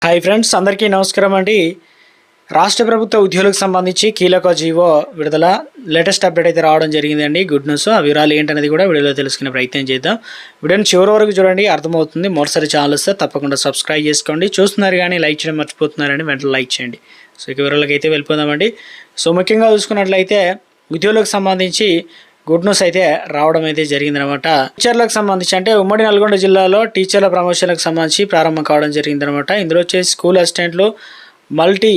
Hi friends, అందరికీ నమస్కారం అండి. రాష్ట్ర ప్రభుత్వ ఉద్యోగులకు సంబంధించి కీలక జీవో విడుదల లేటెస్ట్ అప్డేట్ అయితే రావడం జరిగిందండి. Good news. ఆ వివరాలు ఏంటనేది కూడా వీడియోలో తెలుసుకునే ప్రయత్నం చేద్దాం. వీడియోని చివరి వరకు చూడండి, అర్థమవుతుంది. మరోసారి ఛానల్ వస్తే తప్పకుండా సబ్స్క్రైబ్ చేసుకోండి. చూస్తున్నారు కానీ లైక్ చేయడం మర్చిపోతున్నారని వెంటనే లైక్ చేయండి. సో ఇక వివరాలకు అయితే వెళ్ళిపోదామండి. సో ముఖ్యంగా చూసుకున్నట్లయితే ఉద్యోగులకు సంబంధించి గుడ్ న్యూస్ అయితే రావడం అయితే జరిగిందనమాట. టీచర్లకు సంబంధించి అంటే ఉమ్మడి నల్గొండ జిల్లాలో టీచర్ల ప్రమోషన్లకు సంబంధించి ప్రారంభం కావడం జరిగిందనమాట. ఇందులో వచ్చేసి స్కూల్ అసిస్టెంట్లు, మల్టీ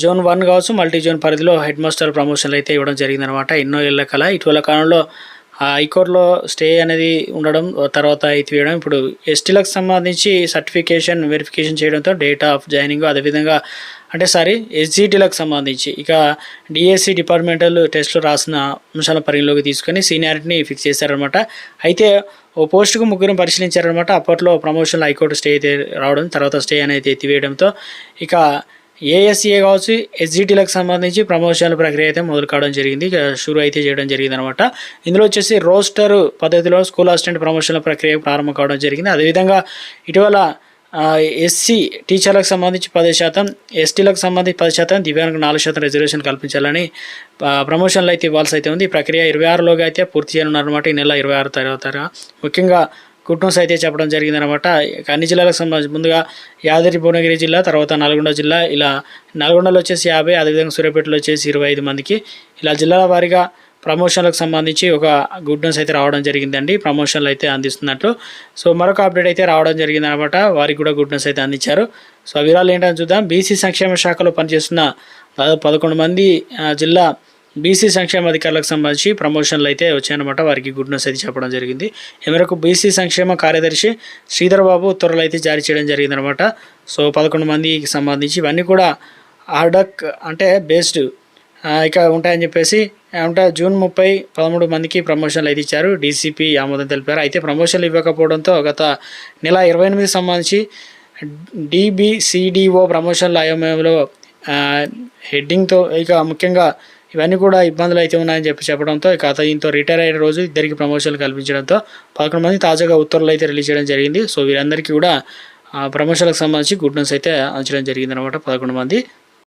జోన్ 1 కావచ్చు, మల్టీ జోన్ పరిధిలో హెడ్ మాస్టర్ ప్రమోషన్లు అయితే ఇవ్వడం జరిగిందనమాట. ఎన్నో ఏళ్ల కల ఇటీవల కాలంలో హైకోర్టులో స్టే అనేది ఉండడం, తర్వాత ఎత్తివేయడం. ఇప్పుడు ఎస్టీలకు సంబంధించి సర్టిఫికేషన్ వెరిఫికేషన్ చేయడంతో డేట్ ఆఫ్ జాయినింగ్, అదేవిధంగా ఎస్జిటీలకు సంబంధించి ఇక డిఎస్సి డిపార్ట్మెంటల్ టెస్టులు రాసిన అంశాల పరిగణలోకి తీసుకొని సీనియారిటీని ఫిక్స్ చేశారనమాట. అయితే ఓ పోస్టుకు ముగ్గురు పరిశీలించారనమాట. అప్పట్లో ప్రమోషన్లో హైకోర్టు స్టే అయితే రావడం, తర్వాత స్టే అనేది ఎత్తివేయడంతో ఇక ఏఎస్సీఏ కావచ్చు, ఎస్జిటీలకు సంబంధించి ప్రమోషన్ల ప్రక్రియ అయితే మొదలు కావడం జరిగింది. ఇక షురూ అయితే చేయడం జరిగింది అనమాట. ఇందులో వచ్చేసి రోస్టర్ పద్ధతిలో స్కూల్ అసిస్టెంట్ ప్రమోషన్ల ప్రక్రియ ప్రారంభం కావడం జరిగింది. అదేవిధంగా ఇటీవల ఎస్సీ టీచర్లకు సంబంధించి 10%, ఎస్టీలకు సంబంధించి 10%, దివ్యాంగులకు 4% రిజర్వేషన్ కల్పించాలని ప్రమోషన్లు అయితే ఇవ్వాల్సి అయితే ఉంది. ఈ ప్రక్రియ 26లోగా అయితే పూర్తి చేయనున్నారన్నమాట. ఈ నెల 26 తర్వాత ముఖ్యంగా గుడ్ న్యూస్ అయితే చెప్పడం జరిగిందనమాట. అన్ని జిల్లాలకు సంబంధించి ముందుగా యాదాద్రి భువనగిరి జిల్లా, తర్వాత నల్గొండ జిల్లా, ఇలా నల్గొండలో వచ్చేసి 50, అదేవిధంగా సూర్యాపేటలో వచ్చేసి 25 మందికి ఇలా జిల్లాల వారీగా ప్రమోషన్లకు సంబంధించి ఒక గుడ్ న్యూస్ అయితే రావడం జరిగిందండి. ప్రమోషన్లు అయితే అందిస్తున్నట్లు. సో మరొక అప్డేట్ అయితే రావడం జరిగింది అనమాట. వారికి కూడా గుడ్ న్యూస్ అయితే అందించారు. సో ఆ వివరాలు ఏంటని చూద్దాం. బీసీ సంక్షేమ శాఖలో పనిచేస్తున్న దాదాపు 11 మంది జిల్లా బీసీ సంక్షేమ అధికారులకు సంబంధించి ప్రమోషన్లు అయితే వచ్చాయన్నమాట. వారికి గుడ్ న్యూస్ అయితే చెప్పడం జరిగింది. ఈ మేరకు బీసీ సంక్షేమ కార్యదర్శి శ్రీధర్ బాబు ఉత్తర్వులు అయితే జారీ చేయడం జరిగిందనమాట. సో 11 మందికి సంబంధించి ఇవన్నీ కూడా ఆర్డక్ అంటే బేస్డ్ ఇక ఉంటాయని చెప్పేసి అంటే జూన్ 30 13 మందికి ప్రమోషన్లు అయితే ఇచ్చారు. డీసీపీ ఆమోదం తెలిపారు. అయితే ప్రమోషన్లు ఇవ్వకపోవడంతో గత నెల 28 సంబంధించి డిబిసిడిఓ ప్రమోషన్ల అయోమయంలో హెడ్డింగ్తో ఇక ముఖ్యంగా ఇవన్నీ కూడా ఇబ్బందులు అయితే ఉన్నాయని చెప్పడంతో ఇక దీంతో రిటైర్ అయిన రోజు ఇద్దరికి ప్రమోషన్లు కల్పించడంతో 11 మంది తాజాగా ఉత్తర్వులు అయితే రిలీజ్ చేయడం జరిగింది. సో వీరందరికీ కూడా ప్రమోషన్లకు సంబంధించి గుడ్ న్యూస్ అయితే అంచడం జరిగింది అనమాట. 11 మంది